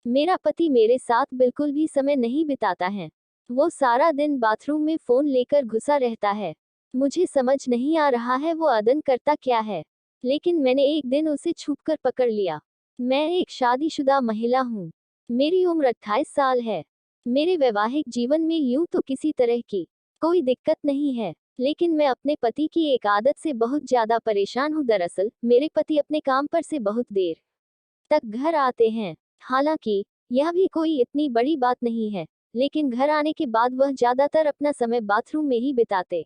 मेरा पति मेरे साथ बिल्कुल भी समय नहीं बिताता है। वो सारा दिन बाथरूम में फोन लेकर घुसा रहता है। मुझे समझ नहीं आ रहा है वो अदन करता क्या है। लेकिन मैंने एक दिन उसे छुपकर पकड़ लिया। मैं एक शादीशुदा महिला हूँ। मेरी उम्र 28 साल है। मेरे वैवाहिक जीवन में यूं तो किसी तरह की कोई दिक्कत नहीं है, लेकिन मैं अपने पति की एक आदत से बहुत ज्यादा परेशान हूँ। दरअसल मेरे पति अपने काम पर से बहुत देर तक घर आते हैं। हालांकि यह भी कोई इतनी बड़ी बात नहीं है, लेकिन घर आने के बाद वह ज्यादातर अपना समय बाथरूम में ही बिताते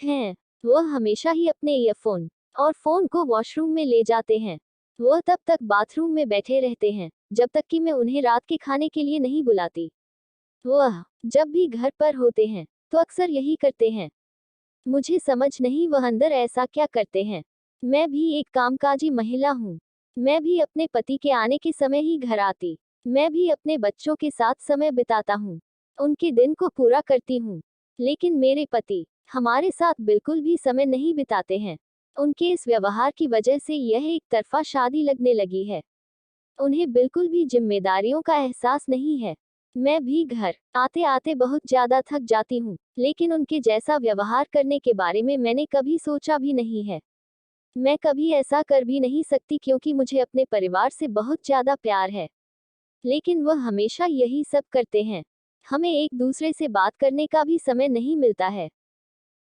हैं। वह हमेशा ही अपने ईयरफोन और फोन को वॉशरूम में ले जाते हैं। वह तब तक बाथरूम में बैठे रहते हैं जब तक कि मैं उन्हें रात के खाने के लिए नहीं बुलाती। वह जब भी घर पर होते हैं तो अक्सर यही करते हैं। मुझे समझ नहीं वह अंदर ऐसा क्या करते हैं। मैं भी एक कामकाजी महिला हूँ। मैं भी अपने पति के आने के समय ही घर आती। मैं भी अपने बच्चों के साथ समय बिताता हूँ, उनके दिन को पूरा करती हूँ। लेकिन मेरे पति हमारे साथ बिल्कुल भी समय नहीं बिताते हैं। उनके इस व्यवहार की वजह से यह एक तरफा शादी लगने लगी है। उन्हें बिल्कुल भी जिम्मेदारियों का एहसास नहीं है। मैं भी घर आते आते बहुत ज्यादा थक जाती हूँ, लेकिन उनके जैसा व्यवहार करने के बारे में मैंने कभी सोचा भी नहीं है। मैं कभी ऐसा कर भी नहीं सकती क्योंकि मुझे अपने परिवार से बहुत ज्यादा प्यार है। लेकिन वह हमेशा यही सब करते हैं। हमें एक दूसरे से बात करने का भी समय नहीं मिलता है।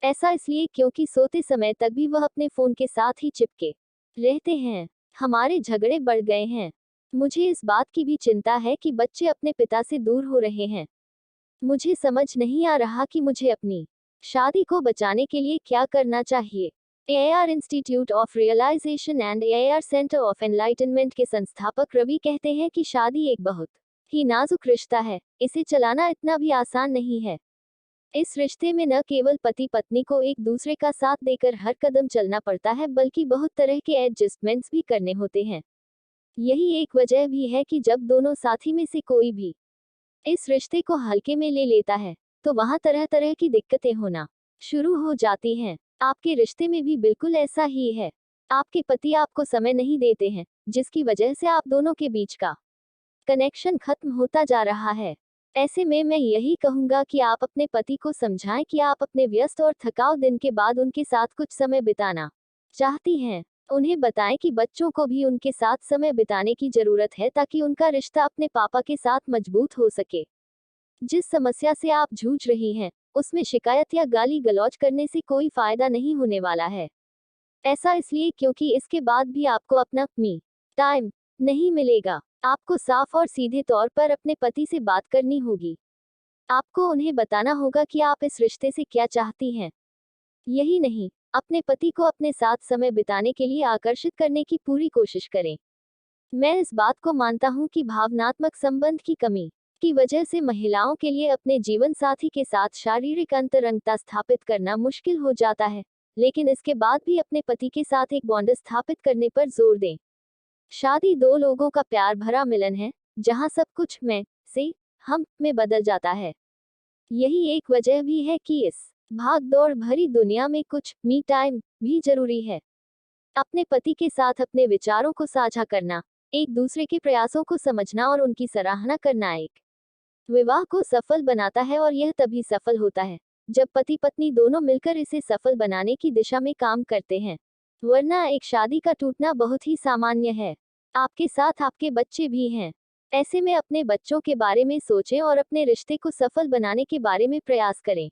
ऐसा इसलिए क्योंकि सोते समय तक भी वह अपने फोन के साथ ही चिपके रहते हैं। हमारे झगड़े बढ़ गए हैं। मुझे इस बात की भी चिंता है कि बच्चे अपने पिता से दूर हो रहे हैं। मुझे समझ नहीं आ रहा कि मुझे अपनी शादी को बचाने के लिए क्या करना चाहिए। AIR institute of realisation and AIR centre of enlightenment के संस्थापक रवि कहते हैं कि शादी एक बहुत ही नाजुक रिश्ता है। इसे चलाना इतना भी आसान नहीं है। इस रिश्ते में न केवल पति पत्नी को एक दूसरे का साथ देकर हर कदम चलना पड़ता है, बल्कि बहुत तरह के एडजस्टमेंट्स भी करने होते हैं। यही एक वजह भी है कि जब दोनों साथी में से कोई भी इस रिश्ते को हल्के में ले लेता है, तो वहां तरह तरह की दिक्कतें होना शुरू हो जाती हैं। आपके रिश्ते में भी बिल्कुल ऐसा ही है। आपके पति आपको समय नहीं देते हैं, जिसकी वजह से आप दोनों के बीच का कनेक्शन खत्म होता जा रहा है। ऐसे में मैं यही कहूंगा कि आप अपने पति को समझाएं कि आप अपने व्यस्त और थकाऊ दिन के बाद उनके साथ कुछ समय बिताना चाहती हैं। उन्हें बताएं कि बच्चों को भी उनके साथ समय बिताने की जरूरत है, ताकि उनका रिश्ता अपने पापा के साथ मजबूत हो सके। जिस समस्या से आप जूझ रही हैं, उसमें शिकायत या गाली गलौज करने से कोई फायदा नहीं होने वाला है। ऐसा इसलिए क्योंकि इसके बाद भी आपको अपना मी टाइम नहीं मिलेगा। आपको साफ और सीधे तौर पर अपने पति से बात करनी होगी। आपको उन्हें बताना होगा कि आप इस रिश्ते से क्या चाहती हैं। यही नहीं, अपने पति को अपने साथ समय बिताने के लिए आकर्षित करने की पूरी कोशिश करें। मैं इस बात को मानता हूँ कि भावनात्मक संबंध की कमी की वजह से महिलाओं के लिए अपने जीवन साथी के साथ शारीरिक अंतरंगता स्थापित करना मुश्किल हो जाता है। लेकिन इसके बाद भी अपने पति के साथ एक बॉन्ड स्थापित करने पर जोर दें। शादी दो लोगों का प्यार भरा मिलन है, जहां सब कुछ मैं से हम में बदल जाता है। यही एक वजह भी है कि इस भाग दौड़ भरी दुनिया में कुछ मी टाइम भी जरूरी है। अपने पति के साथ अपने विचारों को साझा करना, एक दूसरे के प्रयासों को समझना और उनकी सराहना करना एक विवाह को सफल बनाता है। और यह तभी सफल होता है जब पति पत्नी दोनों मिलकर इसे सफल बनाने की दिशा में काम करते हैं। वरना एक शादी का टूटना बहुत ही सामान्य है। आपके साथ आपके बच्चे भी हैं। ऐसे में अपने बच्चों के बारे में सोचें और अपने रिश्ते को सफल बनाने के बारे में प्रयास करें।